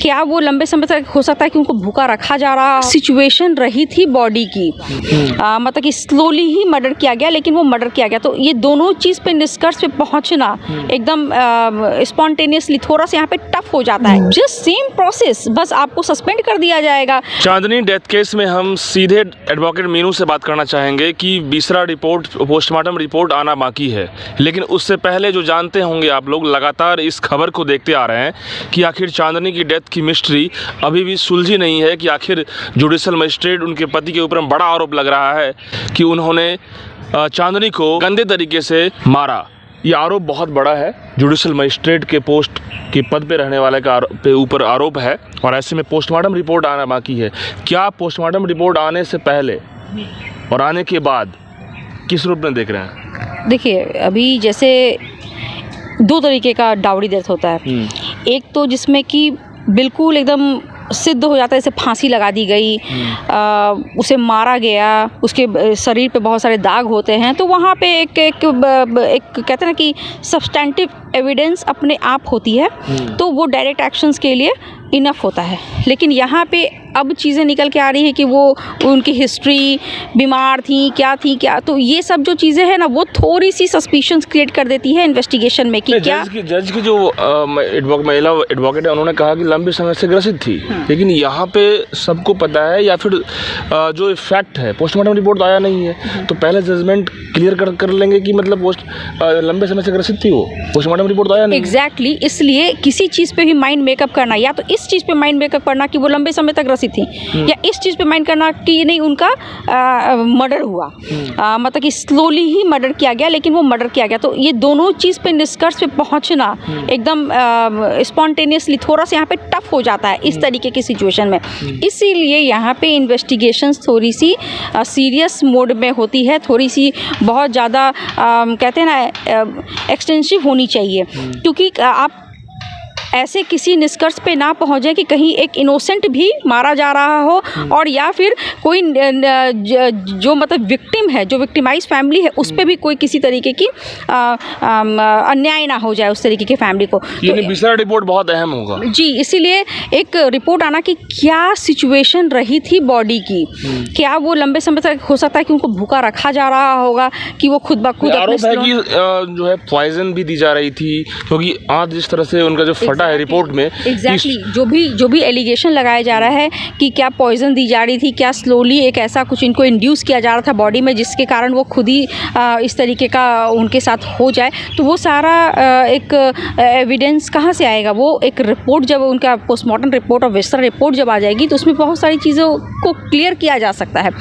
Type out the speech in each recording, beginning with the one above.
क्या वो लंबे समय तक हो सकता है कि उनको भूखा रखा जा रहा, सिचुएशन रही थी बॉडी की, मतलब कि स्लोली ही मर्डर किया गया, लेकिन वो मर्डर किया गया। तो ये दोनों चीज़ पे निष्कर्ष पे पहुंचना एकदम स्पॉन्टेनियसली थोड़ा सा यहाँ पे टफ हो जाता है। जस्ट सेम प्रोसेस, बस आपको सस्पेंड कर दिया जाएगा। चांदनी डेथ केस में हम सीधे एडवोकेट मीनू से बात करना चाहेंगे कि बीसरा रिपोर्ट, पोस्टमार्टम रिपोर्ट आना बाकी है, लेकिन उससे पहले जो जानते होंगे आप लोग लगातार इस खबर को देखते आ रहे हैं कि आखिर चांदनी की डेथ की मिस्ट्री अभी भी सुलझी नहीं है, कि आखिर जुडिशल मजिस्ट्रेट उनके पति के ऊपर बड़ा आरोप लग रहा है कि उन्होंने चांदनी को गंदे तरीके से मारा। ये आरोप बहुत बड़ा है, जुडिशल मजिस्ट्रेट के पोस्ट के पद पे रहने वाले का पे ऊपर आरोप है, और ऐसे में पोस्टमार्टम रिपोर्ट आना बाकी है। क्या पोस्टमार्टम रिपोर्ट आने से पहले और आने के बाद किस रूप में देख रहे हैं? देखिए, अभी जैसे दो तरीके का डाउरी डेथ होता है। एक तो जिसमें कि बिल्कुल एकदम सिद्ध हो जाता है, जैसे फांसी लगा दी गई, उसे मारा गया, उसके शरीर पे बहुत सारे दाग होते हैं, तो वहाँ पे एक कहते हैं ना कि सब्सटेंटिव एविडेंस अपने आप होती है, तो वो डायरेक्ट एक्शंस के लिए इनफ होता है। लेकिन यहाँ पे अब चीज़ें निकल के आ रही है कि वो उनकी हिस्ट्री, बीमार थी क्या, तो ये सब जो चीज़ें हैं ना, वो थोड़ी सी सस्पिशंस क्रिएट कर देती है इन्वेस्टिगेशन में कि क्या। जज की जो महिला एडवोकेट है, उन्होंने कहा कि लंबे समय से ग्रसित थी, लेकिन यहाँ पे सबको पता है, या फिर जो फैक्ट है पोस्टमार्टम रिपोर्ट आया नहीं है, तो पहले जजमेंट क्लियर कर लेंगे कि मतलब लंबे समय से ग्रसित थी, वो पोस्टमार्टम रिपोर्ट आया नहीं। एग्जैक्टली, इसलिए किसी चीज़ पे भी माइंड मेकअप करना, या तो इस चीज़ पे माइंड मेकअप करना कि वो लंबे समय तक ग्रसित थी, या इस चीज़ पे माइंड करना कि नहीं उनका मर्डर हुआ, मतलब कि स्लोली ही मर्डर किया गया, लेकिन वो मर्डर किया गया। तो ये दोनों चीज़ पे निष्कर्ष पे पहुंचना एकदम स्पॉन्टेनियसली थोड़ा सा यहाँ पे टफ हो जाता है इस तरीके की सिचुएशन में। इसीलिए यहाँ पे इन्वेस्टिगेशंस थोड़ी सी सीरियस मोड में होती है, थोड़ी सी बहुत ज़्यादा कहते हैं ना एक्सटेंसिव होनी चाहिए, क्योंकि आप ऐसे किसी निष्कर्ष पे ना पहुँचे कि कहीं एक इनोसेंट भी मारा जा रहा हो, और या फिर कोई जो मतलब विक्टिम है, जो विक्टिमाइज फैमिली है, उस पर भी कोई किसी तरीके की अन्याय ना हो जाए उस तरीके की फैमिली को। यानी दूसरा रिपोर्ट बहुत अहम होगा जी, इसीलिए एक रिपोर्ट आना कि क्या सिचुएशन रही थी बॉडी की, क्या वो लंबे समय तक हो सकता है कि उनको भूखा रखा जा रहा होगा, कि वो खुद ब खुद आरोप है कि जो है पॉइजन भी दी जा रही थी, क्योंकि आज जिस तरह से उनका जो है रिपोर्ट में एग्जैक्टली जो भी एलिगेशन लगाया जा रहा है कि क्या पॉइजन दी जा रही थी, क्या स्लोली एक ऐसा कुछ इनको इंड्यूस किया जा रहा था बॉडी में, जिसके कारण वो खुद ही इस तरीके का उनके साथ हो जाए, तो वो सारा एक एविडेंस कहाँ से आएगा? वो एक रिपोर्ट, जब उनका पोस्टमार्टम रिपोर्ट और विस्तार रिपोर्ट जब आ जाएगी, तो उसमें बहुत सारी चीज़ों को क्लियर किया जा सकता है।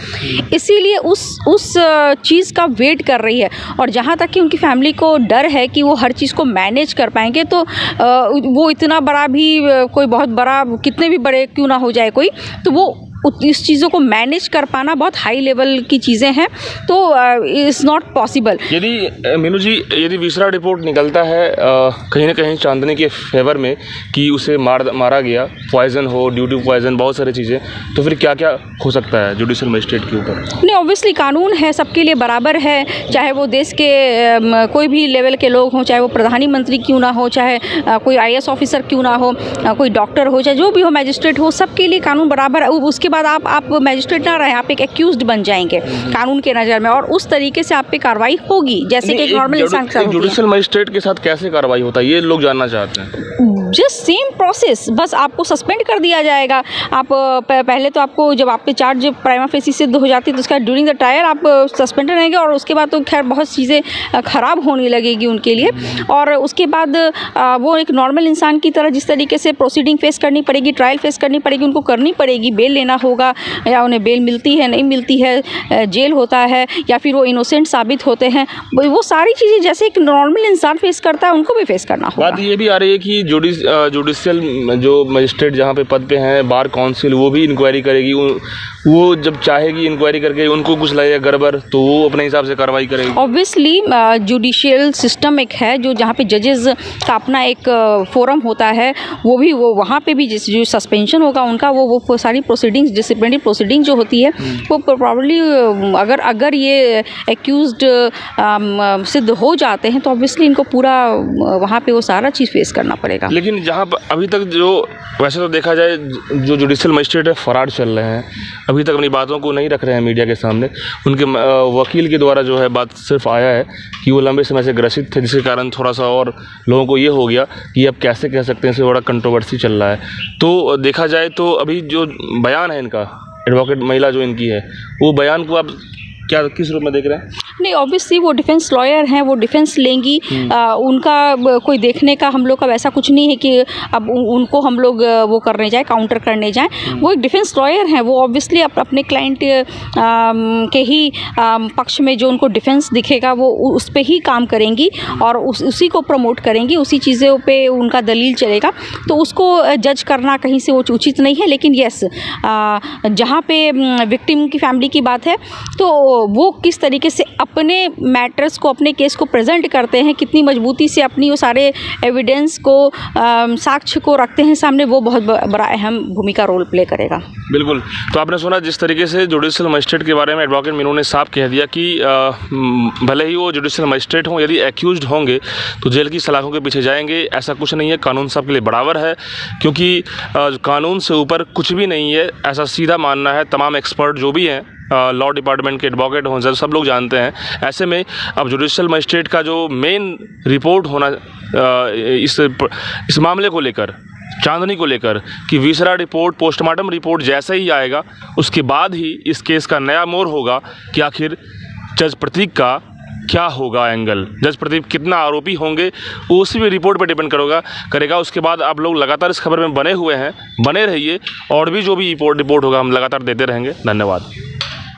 इसीलिए उस चीज़ का वेट कर रही है, और जहाँ तक कि उनकी फैमिली को डर है कि वो हर चीज़ को मैनेज कर पाएंगे, तो वो इतना बड़ा भी, कोई बहुत बड़ा, कितने भी बड़े क्यों ना हो जाए कोई, तो वो इस चीज़ों को मैनेज कर पाना बहुत हाई लेवल की चीज़ें हैं, तो इट्स नॉट पॉसिबल। यदि मीनू जी, यदि दूसरा रिपोर्ट निकलता है कहीं ना कहीं चांदनी के फेवर में कि उसे मारा गया, पॉइजन हो, ड्यू टू पॉइजन, बहुत सारी चीज़ें, तो फिर क्या क्या हो सकता है जुडिशल मजिस्ट्रेट के ऊपर? नहीं, ऑब्वियसली कानून है, सबके लिए बराबर है, चाहे वो देश के कोई भी लेवल के लोग हों, चाहे वो प्रधानमंत्री क्यों ना हो, चाहे कोई IAS ऑफिसर क्यों ना हो, कोई डॉक्टर हो, चाहे जो भी हो, मैजिस्ट्रेट हो, सबके लिए कानून बराबर है। उसके बाद आप मैजिस्ट्रेट ना रहे, आप एक एक्यूज्ड बन जाएंगे कानून के नज़र में, और उस तरीके से आप पे कार्रवाई होगी जैसे कि एक नॉर्मल इंसान के साथ होती है। जुडिशल मजिस्ट्रेट के साथ कैसे कार्रवाई होता है, ये लोग जानना चाहते हैं। जस्ट सेम प्रोसेस, बस आपको सस्पेंड कर दिया जाएगा। आप पहले तो आपको, जब आप पे चार्ज प्राइमा फेसी सिद्ध हो जाती है, तो उसका ड्यूरिंग द ट्रायल आप सस्पेंडेड रहेंगे, और उसके बाद तो खैर बहुत चीज़ें ख़राब होने लगेगी उनके लिए, और उसके बाद वो एक नॉर्मल इंसान की तरह जिस तरीके से प्रोसीडिंग फेस करनी पड़ेगी, ट्रायल फेस करनी पड़ेगी, उनको करनी पड़ेगी, बेल लेना होगा, या उन्हें बेल मिलती है नहीं मिलती है, जेल होता है, या फिर वो इनोसेंट साबित होते हैं, वो सारी चीज़ें जैसे एक नॉर्मल इंसान फेस करता है, उनको भी फेस करना होगा। बात ये भी आ रही है कि जुडिशियल जो मजिस्ट्रेट जहाँ पे पद पे हैं, बार काउंसिल, वो भी इंक्वायरी करेगी, वो जब चाहेगी इंक्वायरी करके उनको कुछ लगेगा गड़बड़, तो वो अपने हिसाब से कार्रवाई करेगी। ऑब्वियसली जुडिशियल सिस्टम एक है जो जहाँ पे जजेस का अपना एक फोरम होता है, वो वहाँ पे भी जो सस्पेंशन होगा उनका, वो सारी प्रोसीडिंग्स प्रोसीडिंग्स, डिसिप्लिनरी प्रोसीडिंग जो होती है वो प्रॉब्ली अगर ये एक्यूज्ड सिद्ध हो जाते हैं तो ऑब्वियसली इनको पूरा वहाँ पे वो सारा चीज़ फेस करना पड़ेगा। लेकिन जहाँ पर अभी तक जो वैसे तो देखा जाए जो जुडिशियल मजिस्ट्रेट है फरार चल रहे हैं, अभी तक अपनी बातों को नहीं रख रहे हैं मीडिया के सामने। उनके वकील के द्वारा जो है बात सिर्फ आया है कि वो लंबे समय से ग्रसित थे, जिसके कारण थोड़ा सा और लोगों को ये हो गया कि अब कैसे कह सकते हैं, इससे बड़ा कंट्रोवर्सी चल रहा है। तो देखा जाए तो अभी जो बयान है इनका, एडवोकेट महिला जो इनकी है, वो बयान को आप क्या किस रूप में देख रहे हैं? नहीं, ऑब्वियसली वो डिफेंस लॉयर हैं, वो डिफेंस लेंगी। उनका कोई देखने का हम लोग का वैसा कुछ नहीं है कि अब उनको हम लोग वो करने जाए, काउंटर करने जाएं। वो एक डिफेंस लॉयर हैं, वो ऑब्वियसली अपने क्लाइंट के ही पक्ष में जो उनको डिफेंस दिखेगा वो उस पर ही काम करेंगी और उसी को प्रमोट करेंगी, उसी चीज़ों पे उनका दलील चलेगा। तो उसको जज करना कहीं से वो उचित नहीं है। लेकिन येस, जहाँ पे विक्टिम की फैमिली की बात है तो वो किस तरीके से अपने मैटर्स को, अपने केस को प्रेजेंट करते हैं, कितनी मजबूती से अपनी वो सारे एविडेंस को, साक्ष्य को रखते हैं सामने, वो बहुत बड़ा अहम भूमिका रोल प्ले करेगा। बिल्कुल। तो आपने सुना जिस तरीके से जुडिशियल मजिस्ट्रेट के बारे में एडवोकेट मीनू ने साफ कह दिया कि भले ही वो जुडिशियल मजिस्ट्रेट हों, यदि एक्यूज्ड होंगे तो जेल की सलाखों के पीछे जाएंगे, ऐसा कुछ नहीं है। कानून सबके लिए बराबर है, क्योंकि कानून से ऊपर कुछ भी नहीं है, ऐसा सीधा मानना है तमाम एक्सपर्ट जो भी हैं, लॉ डिपार्टमेंट के एडवोकेट हों, जज, सब लोग जानते हैं। ऐसे में अब जुडिशियल मजिस्ट्रेट का जो मेन रिपोर्ट होना इस मामले को लेकर, चांदनी को लेकर, कि विसरा रिपोर्ट, पोस्टमार्टम रिपोर्ट जैसे ही आएगा उसके बाद ही इस केस का नया मोड़ होगा कि आखिर जज प्रतीक का क्या होगा एंगल, जज प्रदीप कितना आरोपी होंगे, उसी भी रिपोर्ट पर डिपेंड करेगा। उसके बाद आप लोग लगातार इस खबर में बने हुए हैं, बने रहिए, और भी जो भी रिपोर्ट होगा हम लगातार देते रहेंगे। धन्यवाद।